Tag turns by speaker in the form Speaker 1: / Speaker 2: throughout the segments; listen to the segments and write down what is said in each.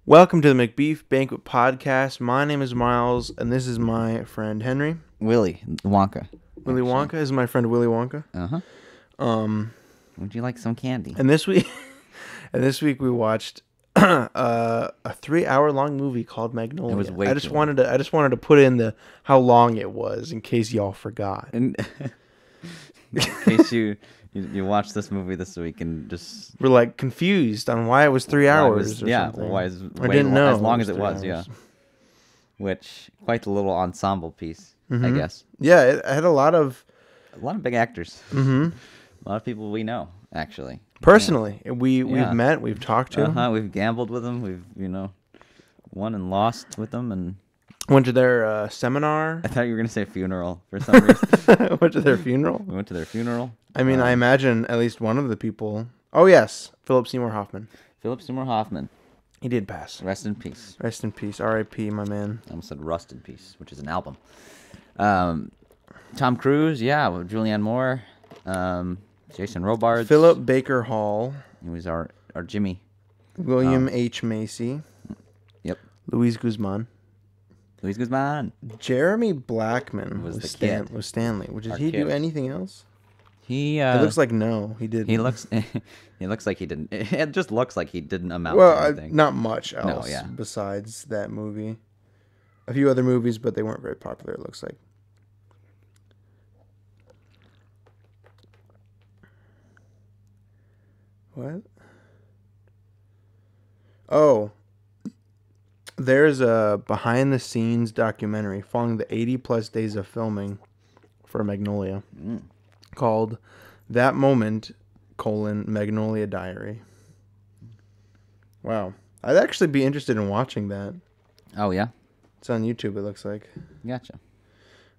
Speaker 1: Welcome to the Macbeef-Banquet podcast. My name is Miles, and this is my friend Henry.
Speaker 2: Willy Wonka.
Speaker 1: Willy Wonka is my friend Willy Wonka.
Speaker 2: Would you like some candy?
Speaker 1: And this week, we watched a 3-hour-long movie called Magnolia.
Speaker 2: It was way
Speaker 1: I just
Speaker 2: too
Speaker 1: wanted to put in the how long it was in case y'all forgot.
Speaker 2: In case you watched this movie this week and just
Speaker 1: We're like confused on why it was 3 hours.
Speaker 2: why is
Speaker 1: I didn't know
Speaker 2: as long as it
Speaker 1: 3
Speaker 2: was,
Speaker 1: hours.
Speaker 2: yeah. Which quite a little ensemble piece, I guess.
Speaker 1: Yeah, it had a lot of
Speaker 2: big actors. A lot of people we know, actually.
Speaker 1: personally. We've met, we've talked to.
Speaker 2: We've gambled with them. We've won and lost with them, and
Speaker 1: Went to their seminar.
Speaker 2: I thought you were gonna say funeral for some reason.
Speaker 1: Went to their funeral.
Speaker 2: We went to their funeral.
Speaker 1: I mean, I imagine at least one of the people. Oh yes, Philip Seymour Hoffman.
Speaker 2: Philip Seymour Hoffman.
Speaker 1: He did pass.
Speaker 2: Rest in peace.
Speaker 1: Rest in peace. R.I.P. My man.
Speaker 2: I almost said Rust in Peace, which is an album. Tom Cruise, yeah, with Julianne Moore, Jason Robards.
Speaker 1: Philip Baker Hall.
Speaker 2: He was our Jimmy.
Speaker 1: William H. Macy.
Speaker 2: Yep.
Speaker 1: Luis Guzman.
Speaker 2: Luis Guzman.
Speaker 1: Jeremy Blackman
Speaker 2: Was the
Speaker 1: Stan-
Speaker 2: kid.
Speaker 1: was Stanley. Did
Speaker 2: Our
Speaker 1: he do
Speaker 2: kid.
Speaker 1: anything else?
Speaker 2: He
Speaker 1: It looks like no, he didn't.
Speaker 2: he looks like he didn't. It just looks like he didn't amount
Speaker 1: well,
Speaker 2: to anything.
Speaker 1: not much else
Speaker 2: yeah.
Speaker 1: besides that movie. A few other movies, but they weren't very popular. It looks like. What? Oh, there's a behind-the-scenes documentary following the 80-plus days of filming for Magnolia called "That Moment: Magnolia Diary." Wow, I'd actually be interested in watching that.
Speaker 2: Oh yeah,
Speaker 1: It's on YouTube. It looks like.
Speaker 2: gotcha.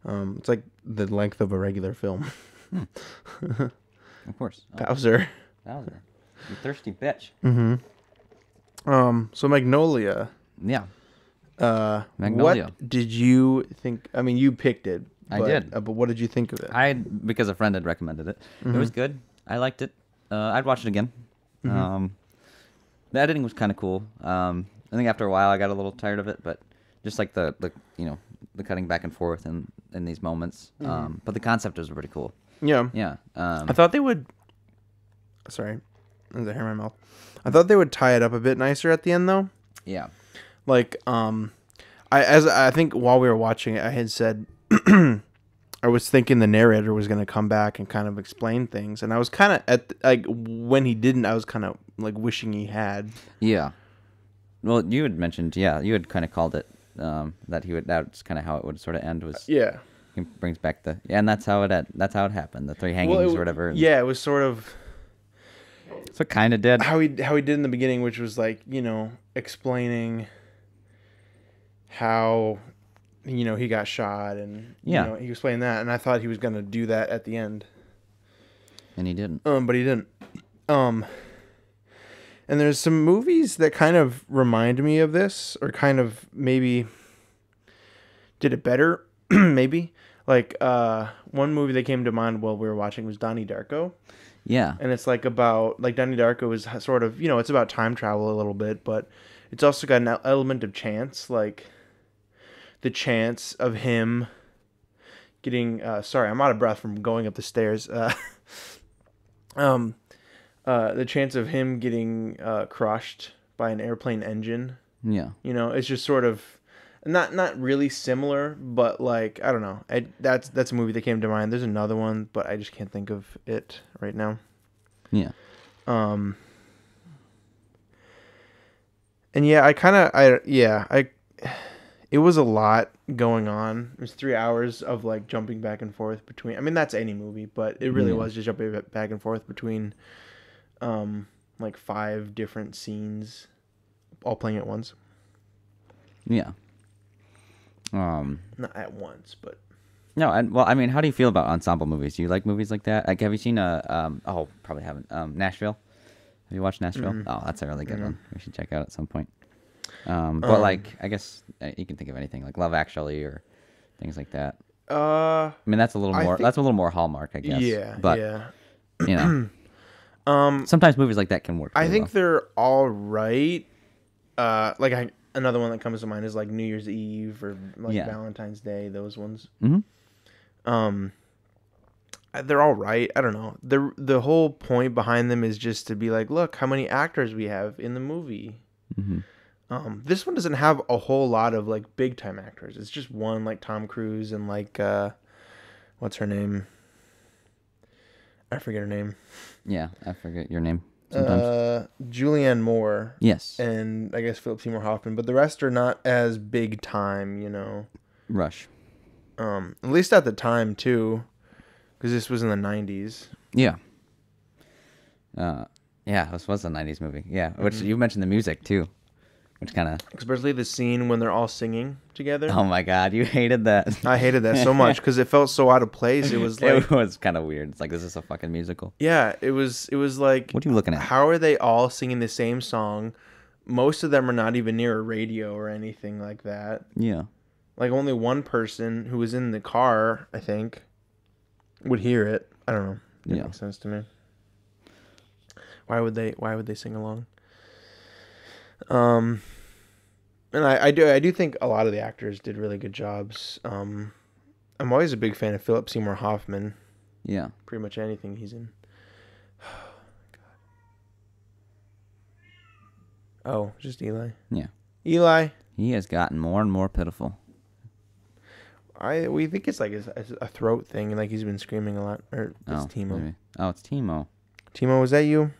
Speaker 1: It's like the length of a regular film.
Speaker 2: Of course. Oh,
Speaker 1: Bowser.
Speaker 2: Bowser, you thirsty bitch.
Speaker 1: So Magnolia.
Speaker 2: Yeah. Magnolia.
Speaker 1: What did you think? I mean, you picked it.
Speaker 2: I did.
Speaker 1: But what did you think of it?
Speaker 2: Because a friend had recommended it. It was good. I liked it. I'd watch it again. The editing was kind of cool. I think after a while I got a little tired of it, but just like the cutting back and forth in these moments. But the concept was pretty cool.
Speaker 1: Yeah.
Speaker 2: Yeah.
Speaker 1: I thought they would. Sorry, there's a hair in my mouth. I thought they would tie it up a bit nicer at the end, though.
Speaker 2: Yeah.
Speaker 1: Like, I think while we were watching it, I had said I was thinking the narrator was going to come back and kind of explain things, and I was kind of when he didn't, I was kind of like wishing he had.
Speaker 2: Yeah. Well, you had mentioned, you had kind of called it that's kind of how it would sort of end was.
Speaker 1: Yeah.
Speaker 2: He brings back and that's how it happened. The three hangings or whatever.
Speaker 1: Yeah, it was sort of.
Speaker 2: So it kind of did.
Speaker 1: How he did in the beginning, which was like, explaining how, he got shot and, he explained that. And I thought he was going to do that at the end.
Speaker 2: And he didn't.
Speaker 1: But he didn't. And there's some movies that kind of remind me of this or kind of maybe did it better. Maybe. Like, one movie that came to mind while we were watching was Donnie Darko.
Speaker 2: Yeah.
Speaker 1: And it's like about, like Donnie Darko is sort of, it's about time travel a little bit, but it's also got an element of chance, like the chance of him getting, sorry, I'm out of breath from going up the stairs. The chance of him getting crushed by an airplane engine.
Speaker 2: Yeah.
Speaker 1: It's just sort of not really similar, but like, I don't know. That's a movie that came to mind. There's another one, but I just can't think of it right now.
Speaker 2: Yeah.
Speaker 1: And yeah, it was a lot going on. It was 3 hours of like jumping back and forth between, I mean, that's any movie, but it really was just jumping back and forth between, like 5 different scenes all playing at once.
Speaker 2: Yeah.
Speaker 1: Not at once, but
Speaker 2: No, well, I mean, how do you feel about ensemble movies? Do you like movies like that? Like, have you seen probably haven't. Nashville. Have you watched Nashville?
Speaker 1: Mm-hmm.
Speaker 2: Oh, that's a really good one. We should check out at some point. But like, I guess you can think of anything like Love Actually or things like that. I mean, that's a little more. That's a little more Hallmark, I guess.
Speaker 1: yeah,
Speaker 2: But
Speaker 1: yeah.
Speaker 2: sometimes movies like that can work.
Speaker 1: I
Speaker 2: pretty
Speaker 1: think
Speaker 2: well.
Speaker 1: they're all right. Another one that comes to mind is like New Year's Eve or like
Speaker 2: Yeah.
Speaker 1: Valentine's Day. Those ones.
Speaker 2: Mm-hmm.
Speaker 1: They're all right. I don't know. The whole point behind them is just to be like, look how many actors we have in the movie.
Speaker 2: Mm-hmm.
Speaker 1: This one doesn't have a whole lot of like big time actors. It's just one, like Tom Cruise and like what's her name? I forget her name.
Speaker 2: Yeah, I forget your name sometimes.
Speaker 1: Julianne Moore.
Speaker 2: Yes.
Speaker 1: And I guess Philip Seymour Hoffman, but the rest are not as big time, you know.
Speaker 2: Rush.
Speaker 1: At least at the time too, because this was in the 90s.
Speaker 2: Yeah. Yeah, this was a 90s movie. Yeah, which you mentioned the music too, which kind of...
Speaker 1: Especially the scene when they're all singing together.
Speaker 2: Oh my God, you hated that.
Speaker 1: I hated that so much because it felt so out of place. It was like...
Speaker 2: It was kind of weird. It's like, is this a fucking musical?
Speaker 1: Yeah, it was like...
Speaker 2: What are you looking at?
Speaker 1: How are they all singing the same song? Most of them are not even near a radio or anything like that.
Speaker 2: Yeah.
Speaker 1: Like only one person who was in the car, I think, would hear it. I don't know. It makes sense to me. Why would they sing along? And I do think a lot of the actors did really good jobs. I'm always a big fan of Philip Seymour Hoffman.
Speaker 2: Yeah.
Speaker 1: Pretty much anything he's in. Oh, just Eli.
Speaker 2: Yeah.
Speaker 1: Eli.
Speaker 2: He has gotten more and more pitiful.
Speaker 1: We think it's like a throat thing, like he's been screaming a lot. Or it's Timo.
Speaker 2: Maybe. Oh, it's Timo.
Speaker 1: Timo, was that you?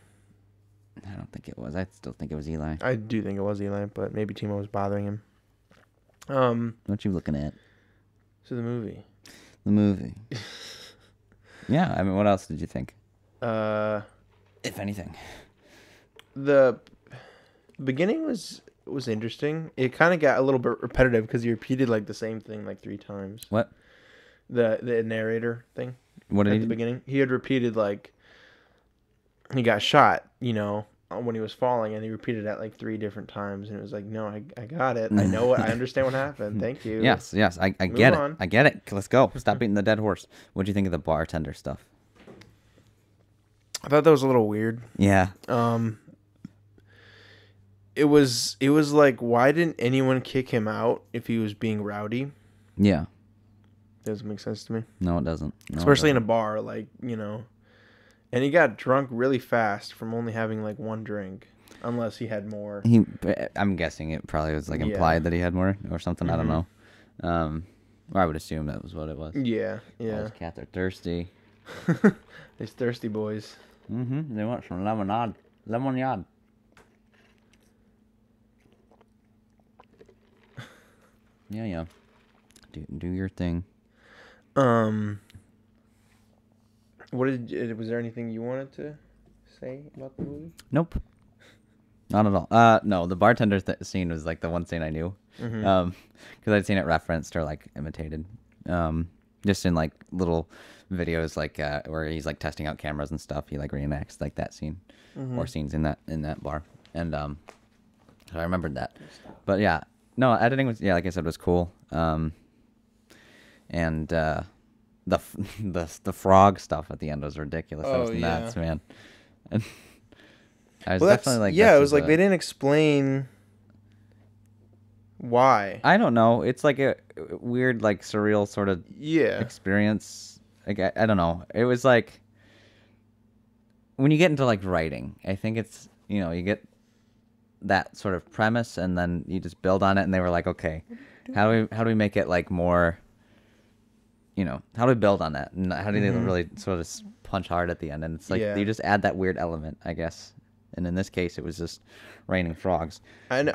Speaker 2: I don't think it was. I still think it was Eli.
Speaker 1: I do think it was Eli, but maybe Timo was bothering him.
Speaker 2: What you looking at?
Speaker 1: So the movie.
Speaker 2: The movie. Yeah, I mean, what else did you think? If anything.
Speaker 1: The beginning was interesting. It kind of got a little bit repetitive because he repeated like the same thing like 3 times.
Speaker 2: What?
Speaker 1: The narrator thing.
Speaker 2: What did
Speaker 1: at
Speaker 2: he
Speaker 1: the
Speaker 2: do?
Speaker 1: beginning? He had repeated like he got shot, you know, when he was falling, and he repeated that like 3 different times, and it was like, no, I got it. I know I understand what happened. Thank you.
Speaker 2: Yes, I get it. I get it. Let's go. Stop beating the dead horse. What do you think of the bartender stuff?
Speaker 1: I thought that was a little weird.
Speaker 2: Yeah.
Speaker 1: It was like, why didn't anyone kick him out if he was being rowdy?
Speaker 2: Yeah.
Speaker 1: Doesn't make sense to me.
Speaker 2: No, it doesn't. No,
Speaker 1: especially in a bar, like, you know. And he got drunk really fast from only having like 1 drink, unless he had more.
Speaker 2: I'm guessing it probably was like implied that he had more or something. Mm-hmm. I don't know. Or I would assume that was what it was.
Speaker 1: Yeah.
Speaker 2: Those cats are thirsty.
Speaker 1: These thirsty boys.
Speaker 2: Mm-hmm. They want some lemonade. Lemonade. Yeah. Do your thing.
Speaker 1: Was there anything you wanted to say about the movie?
Speaker 2: Nope. Not at all. No, the bartender scene was like the one scene I knew. Mm-hmm. Because I'd seen it referenced or like imitated. Just in like little videos like where he's like testing out cameras and stuff. He like reenacts like that scene or scenes in that bar. And so I remembered that. But yeah, no, editing was like I said was cool. And the frog stuff at the end was ridiculous. That was nuts, man. And I was definitely like,
Speaker 1: it was like they didn't explain why.
Speaker 2: I don't know. It's like a weird, like surreal sort of experience. Like I don't know. It was like when you get into like writing, I think it's you get that sort of premise and then you just build on it. And they were like, okay, how do we make it like more? How do we build on that? And how do they really sort of punch hard at the end? And it's like you just add that weird element, I guess. And in this case, it was just raining frogs.
Speaker 1: And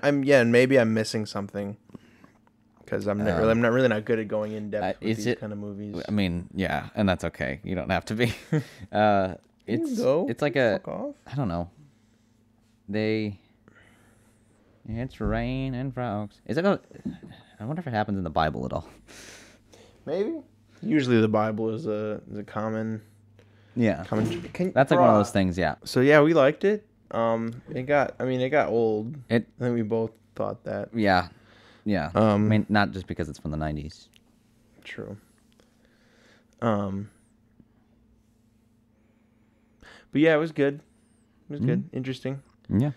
Speaker 1: maybe I'm missing something because I'm not really good at going in depth with these kind of movies.
Speaker 2: I mean, yeah, and that's okay. You don't have to be. It's like
Speaker 1: fuck off.
Speaker 2: I don't know. It's rain and frogs. I wonder if it happens in the Bible at all.
Speaker 1: Maybe. Usually the Bible is a common.
Speaker 2: Yeah.
Speaker 1: That's
Speaker 2: like one of those things. Yeah.
Speaker 1: So yeah, we liked it. It got old. I think we both thought that.
Speaker 2: Yeah. Yeah. I mean, not just because it's from the 90s.
Speaker 1: True. But yeah, it was good. It was good. Interesting.
Speaker 2: Yeah.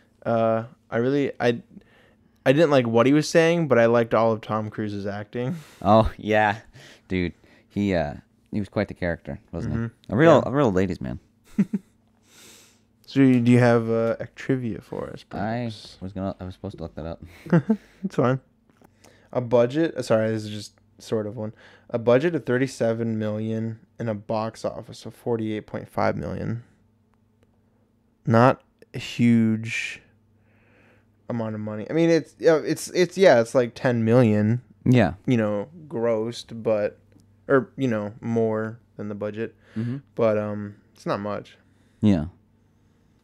Speaker 1: I didn't like what he was saying, but I liked all of Tom Cruise's acting.
Speaker 2: Oh yeah, dude, he was quite the character, wasn't he? A real ladies' man.
Speaker 1: So do you have trivia for us?
Speaker 2: I was supposed to look that up.
Speaker 1: It's fine. A budget. Sorry, this is just sort of one. A budget of 37 million and a box office of 48.5 million. Not a huge amount of money. I mean, it's like 10 million.
Speaker 2: Yeah.
Speaker 1: Grossed, but more than the budget. But it's not much.
Speaker 2: Yeah.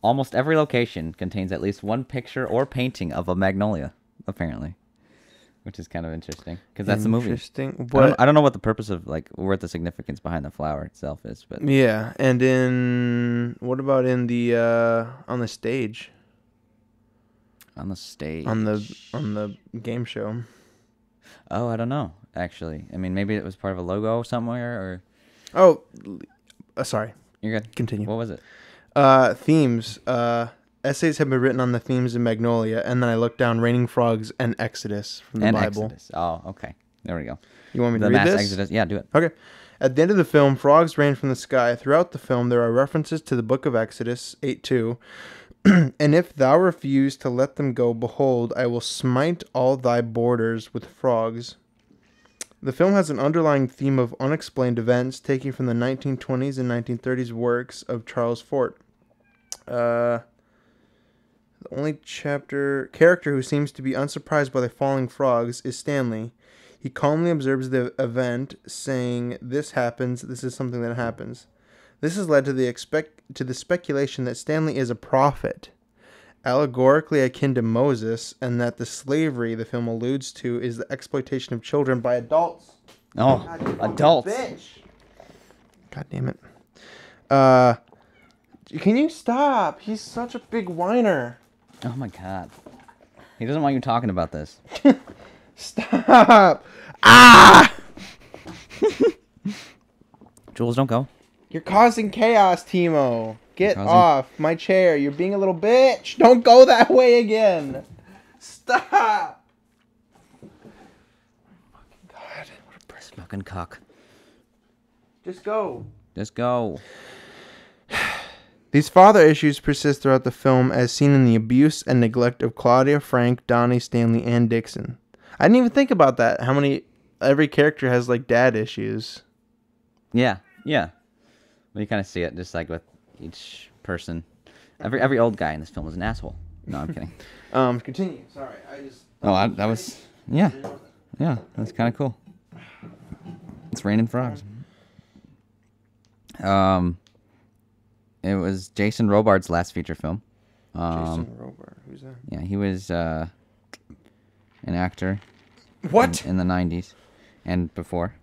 Speaker 2: Almost every location contains at least one picture or painting of a magnolia, apparently, which is kind of interesting because that's the movie.
Speaker 1: Interesting.
Speaker 2: I don't know what the purpose of what the significance behind the flower itself is, but
Speaker 1: yeah. And what about in the on the stage?
Speaker 2: On the stage.
Speaker 1: On the game show.
Speaker 2: Oh, I don't know. Actually, I mean, maybe it was part of a logo somewhere, or.
Speaker 1: Oh, sorry.
Speaker 2: You're good.
Speaker 1: Continue.
Speaker 2: What was it?
Speaker 1: Themes. Essays have been written on the themes in Magnolia, and then I looked down Raining Frogs and Exodus from the Bible.
Speaker 2: Exodus. Oh, okay. There we go.
Speaker 1: You want me to
Speaker 2: the
Speaker 1: read
Speaker 2: mass
Speaker 1: this?
Speaker 2: Exodus. Yeah, do it.
Speaker 1: Okay. At the end of the film, frogs rain from the sky. Throughout the film, there are references to the book of Exodus 8:2. And if thou refuse to let them go, behold, I will smite all thy borders with frogs. The film has an underlying theme of unexplained events taken from the 1920s and 1930s works of Charles Fort. The only character who seems to be unsurprised by the falling frogs is Stanley. He calmly observes the event, saying, "This happens. This is something that happens." This has led to the speculation that Stanley is a prophet, allegorically akin to Moses, and that the slavery the film alludes to is the exploitation of children by adults.
Speaker 2: Oh,
Speaker 1: God,
Speaker 2: adults.
Speaker 1: Bitch. God damn it. Can you stop? He's such a big whiner.
Speaker 2: Oh my god. He doesn't want you talking about this.
Speaker 1: Stop. Ah!
Speaker 2: Jules, don't go.
Speaker 1: You're causing chaos, Timo. Get off my chair. You're being a little bitch. Don't go that way again. Stop. Fucking God. What a person.
Speaker 2: Smoking cock.
Speaker 1: Just go.
Speaker 2: Just go.
Speaker 1: These father issues persist throughout the film as seen in the abuse and neglect of Claudia, Frank, Donnie, Stanley, and Dixon. I didn't even think about that. Every character has like dad issues.
Speaker 2: Yeah. Well, you kind of see it just like with each person. Every old guy in this film is an asshole. No, I'm kidding.
Speaker 1: Continue. Sorry, I just.
Speaker 2: Oh, that was yeah. That's kind of cool. It's raining frogs. It was Jason Robards' last feature film.
Speaker 1: Jason Robart, who's that?
Speaker 2: Yeah, he was an actor.
Speaker 1: What?
Speaker 2: In the 90s and before.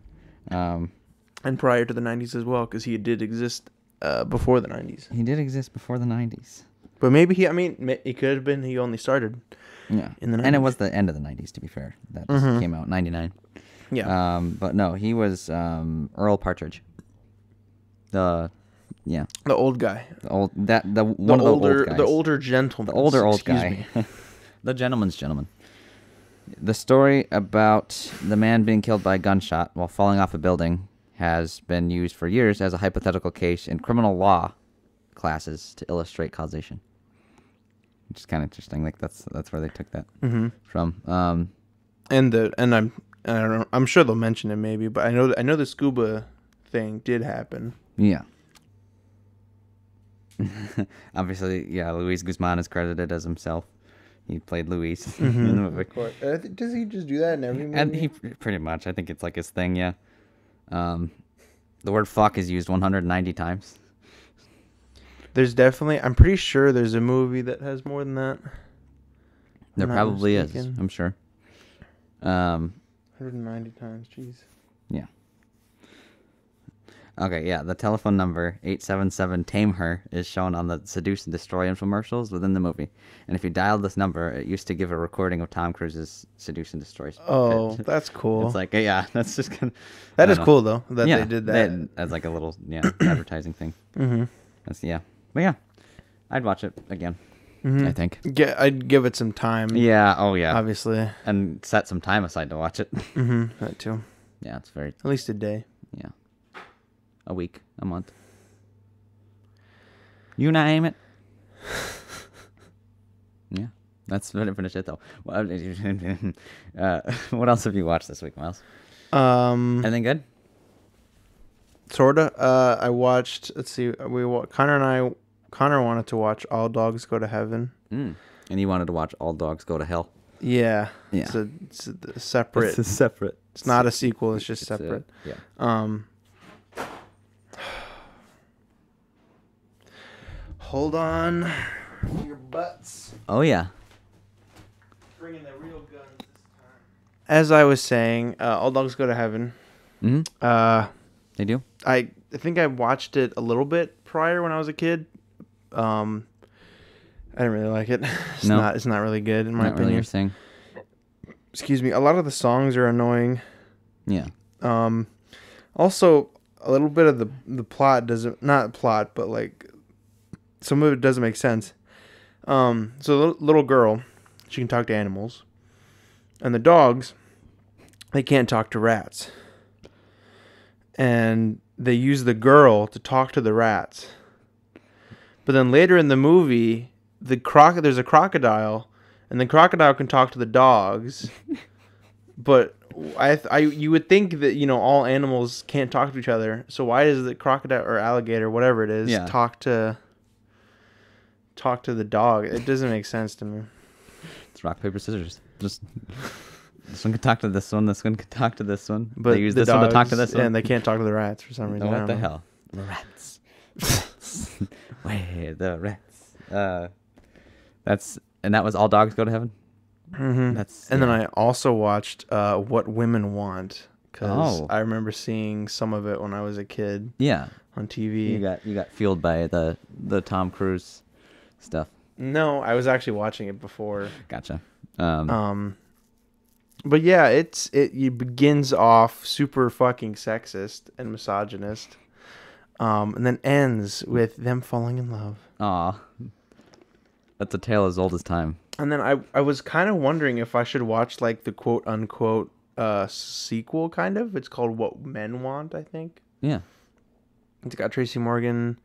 Speaker 1: And prior to the 90s as well, because he did exist before the 90s.
Speaker 2: He did exist before the 90s.
Speaker 1: But maybe it could have been he only started in the 90s.
Speaker 2: And it was the end of the 90s, to be fair. That just came out in 99.
Speaker 1: Yeah.
Speaker 2: But no, he was Earl Partridge. The
Speaker 1: old guy.
Speaker 2: The old old guys.
Speaker 1: The older gentleman.
Speaker 2: The older old guy. The gentleman's gentleman. The story about the man being killed by a gunshot while falling off a building has been used for years as a hypothetical case in criminal law classes to illustrate causation. Which is kind of interesting. Like that's where they took that from.
Speaker 1: I'm sure they'll mention it maybe, but I know the scuba thing did happen.
Speaker 2: Yeah. Obviously, yeah, Luis Guzman is credited as himself. He played Luis in the movie.
Speaker 1: Does he just do that in every movie?
Speaker 2: And he pretty much, I think it's like his thing, yeah. The word fuck is used 190 times.
Speaker 1: I'm pretty sure there's a movie that has more than that.
Speaker 2: There probably is, I'm sure.
Speaker 1: 190 times, jeez.
Speaker 2: Yeah. Okay, yeah, the telephone number 877-TAME-HER is shown on the Seduce and Destroy infomercials within the movie. And if you dialed this number, it used to give a recording of Tom Cruise's Seduce and Destroy.
Speaker 1: Oh, that's cool.
Speaker 2: It's like, yeah, that's just kind of...
Speaker 1: That is cool, though, that they did that.
Speaker 2: As like a little, advertising thing. Mm-hmm. But yeah, I'd watch it again. I think.
Speaker 1: I'd give it some time.
Speaker 2: Yeah. Oh yeah.
Speaker 1: Obviously.
Speaker 2: And set some time aside to watch it.
Speaker 1: That too.
Speaker 2: Yeah, it's very.
Speaker 1: At least a day.
Speaker 2: Yeah. A week, a month. You name it. Yeah. That's pretty much it, though. What else have you watched this week, Miles? Anything good?
Speaker 1: Sorta. I watched. Let's see. Connor wanted to watch All Dogs Go to Heaven.
Speaker 2: And you wanted to watch All Dogs Go to Hell.
Speaker 1: Yeah.
Speaker 2: Yeah.
Speaker 1: It's a separate.
Speaker 2: It's separate.
Speaker 1: It's not a sequel. It's just separate.
Speaker 2: Yeah.
Speaker 1: Hold on. Your butts.
Speaker 2: Oh yeah.
Speaker 1: Bringing the real guns this time. As I was saying, All Dogs Go to Heaven.
Speaker 2: Mm-hmm. They do.
Speaker 1: I think I watched it a little bit prior when I was a kid. I didn't really like it. It's not really good in my opinion.
Speaker 2: Really your thing.
Speaker 1: Excuse me. A lot of the songs are annoying.
Speaker 2: Yeah.
Speaker 1: Also, a little bit of the plot not plot, but like some of it doesn't make sense. So the little girl, she can talk to animals, and the dogs, they can't talk to rats. And they use the girl to talk to the rats. But then later in the movie, there's a crocodile, and the crocodile can talk to the dogs. But you would think that all animals can't talk to each other. So why does the crocodile or alligator, whatever it is, talk to the dog? It doesn't make sense to me.
Speaker 2: It's rock paper scissors. Just this one can talk to this one. This one can talk to this one.
Speaker 1: But
Speaker 2: they use this one to talk to this one,
Speaker 1: and they can't talk to the rats for some reason.
Speaker 2: What the hell? The rats. Where the rats? That was All Dogs Go to Heaven.
Speaker 1: Mm-hmm. Then I also watched What Women Want, because I remember seeing some of it when I was a kid.
Speaker 2: Yeah.
Speaker 1: On TV.
Speaker 2: You got fueled by the Tom Cruise stuff.
Speaker 1: No, I was actually watching it before.
Speaker 2: Gotcha.
Speaker 1: But yeah, it begins off super fucking sexist and misogynist, and then ends with them falling in love.
Speaker 2: Aw. That's a tale as old as time. And
Speaker 1: then I was kind of wondering if I should watch like the quote unquote sequel kind of. It's called What Men Want, I think.
Speaker 2: Yeah.
Speaker 1: It's got Tracy Morgan,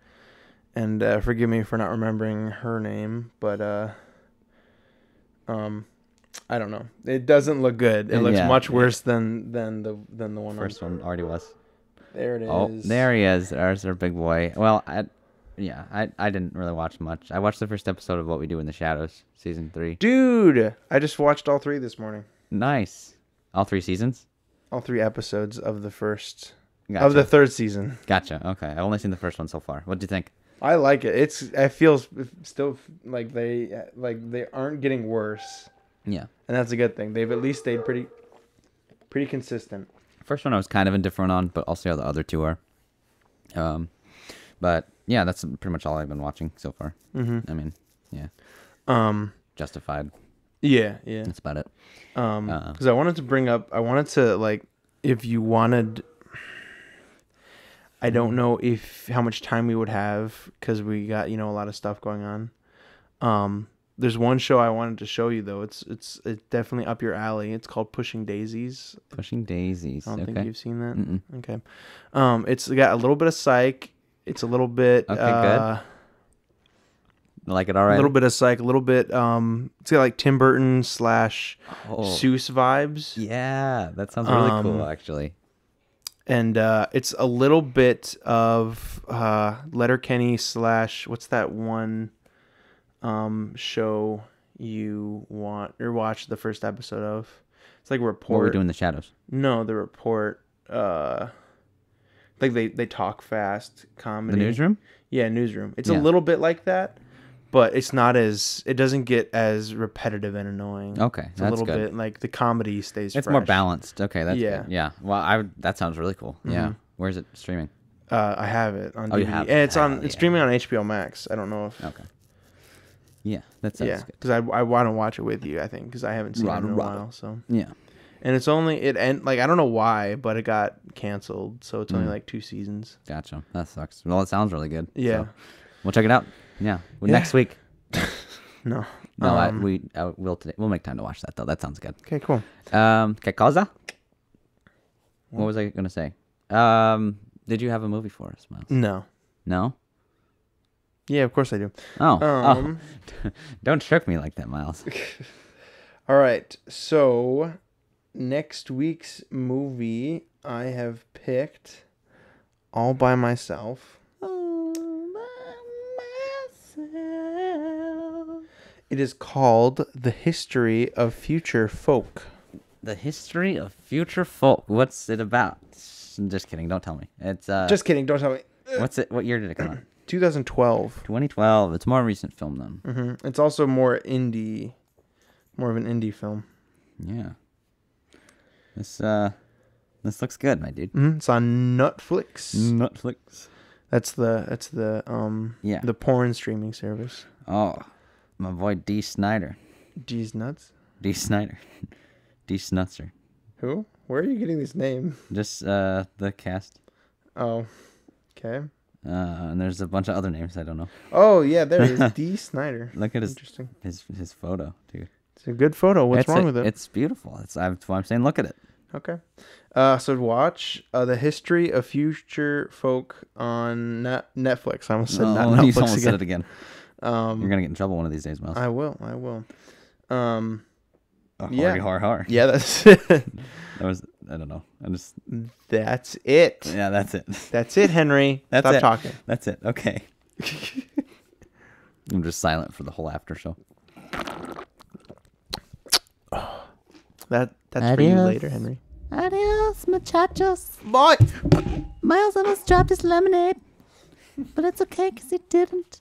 Speaker 1: and forgive me for not remembering her name, but I don't know. It doesn't look good. It looks much worse than the one.
Speaker 2: First one already was.
Speaker 1: There it is.
Speaker 2: Oh, there he is. There's our big boy. Well, I didn't really watch much. I watched the first episode of What We Do in the Shadows, season 3.
Speaker 1: Dude, I just watched all 3 this morning.
Speaker 2: Nice. All 3 seasons?
Speaker 1: All 3 episodes of the first
Speaker 2: Gotcha.
Speaker 1: of the 3rd season.
Speaker 2: Gotcha. Okay, I've only seen the first one so far. What do you think?
Speaker 1: I like it. I feel still like they aren't getting worse.
Speaker 2: Yeah.
Speaker 1: And that's a good thing. They've at least stayed pretty consistent.
Speaker 2: First one I was kind of indifferent on, but I'll see how the other 2 are. But yeah, that's pretty much all I've been watching so far.
Speaker 1: Mm-hmm.
Speaker 2: I mean, yeah. Justified.
Speaker 1: Yeah.
Speaker 2: That's about it.
Speaker 1: Because I wanted to like, if you wanted, I don't know how much time we would have, because we got a lot of stuff going on. There's one show I wanted to show you though. It's definitely up your alley. It's called Pushing Daisies.
Speaker 2: Pushing Daisies.
Speaker 1: I don't think you've seen that.
Speaker 2: Mm-mm.
Speaker 1: Okay. It's got a little bit of psych. It's a little bit.
Speaker 2: Okay, good. Like it all right.
Speaker 1: A little bit of psych. A little bit. It's got like Tim Burton / Seuss vibes.
Speaker 2: Yeah, that sounds really cool actually.
Speaker 1: And it's a little bit of Letterkenny / what's that one show you want or watch the first episode of? It's like a report.
Speaker 2: What We Do in the Shadows.
Speaker 1: No, the report. Like they talk fast comedy.
Speaker 2: The Newsroom?
Speaker 1: Yeah, Newsroom. It's a little bit like that, but it doesn't get as repetitive and annoying.
Speaker 2: Okay,
Speaker 1: it's a little bit like the comedy stays
Speaker 2: It's
Speaker 1: fresh.
Speaker 2: more balanced. Okay, that's good. Yeah. Well, that sounds really cool.
Speaker 1: Mm-hmm.
Speaker 2: Yeah. Where's it streaming?
Speaker 1: I have it on DVD.
Speaker 2: You have it?
Speaker 1: And it's streaming on HBO Max. I don't know if.
Speaker 2: Okay. Yeah, that sounds good.
Speaker 1: Because I want to watch it with you, I think, because I haven't seen it in a while. So
Speaker 2: yeah.
Speaker 1: And it's only I don't know why, but it got canceled, so it's only like 2 seasons.
Speaker 2: Gotcha. That sucks. Well, it sounds really good.
Speaker 1: Yeah.
Speaker 2: So we'll check it out. Yeah. Next week.
Speaker 1: No.
Speaker 2: We'll today. We'll make time to watch that though. That sounds good.
Speaker 1: Okay, cool.
Speaker 2: Que cosa? What was I gonna say? Did you have a movie for us, Miles?
Speaker 1: No.
Speaker 2: No?
Speaker 1: Yeah, of course I do.
Speaker 2: Oh. Don't trick me like that, Miles.
Speaker 1: All right. So next week's movie I have picked all by myself. It is called The History of Future Folk.
Speaker 2: The History of Future Folk. What's it about? Just kidding. Don't tell me. It's
Speaker 1: Just kidding. Don't tell me.
Speaker 2: What's it? What year did it come out?
Speaker 1: 2012.
Speaker 2: 2012. It's a more recent film then.
Speaker 1: Mm-hmm. It's also more of an indie film.
Speaker 2: Yeah. This looks good, my dude.
Speaker 1: Mm-hmm. It's on Netflix.
Speaker 2: Netflix.
Speaker 1: That's the porn streaming service.
Speaker 2: Oh, my boy D. Snyder.
Speaker 1: D's nuts.
Speaker 2: D. Snyder. D. Snutzer.
Speaker 1: Who? Where are you getting this name?
Speaker 2: Just the cast.
Speaker 1: Oh, okay.
Speaker 2: And there's a bunch of other names I don't know.
Speaker 1: Oh yeah, there it is. D. Snyder.
Speaker 2: Look at
Speaker 1: Interesting.
Speaker 2: his photo, dude.
Speaker 1: It's a good photo. What's wrong with it?
Speaker 2: It's beautiful. That's why I'm saying look at it.
Speaker 1: Okay. So watch The History of Future Folk on Netflix. I almost said not Netflix
Speaker 2: you almost
Speaker 1: again.
Speaker 2: said it again. You're gonna get in trouble one of these days, Miles.
Speaker 1: I will.
Speaker 2: Yeah. Har.
Speaker 1: Yeah, that's it.
Speaker 2: That was, I don't know.
Speaker 1: That's it.
Speaker 2: Yeah, that's it.
Speaker 1: That's it, Henry.
Speaker 2: That's
Speaker 1: Stop
Speaker 2: it.
Speaker 1: talking.
Speaker 2: That's it. Okay. I'm just silent for the whole after show.
Speaker 1: That's for you later, Henry.
Speaker 3: Adios, muchachos.
Speaker 1: Bye.
Speaker 3: Miles almost dropped his lemonade, but it's okay because he didn't.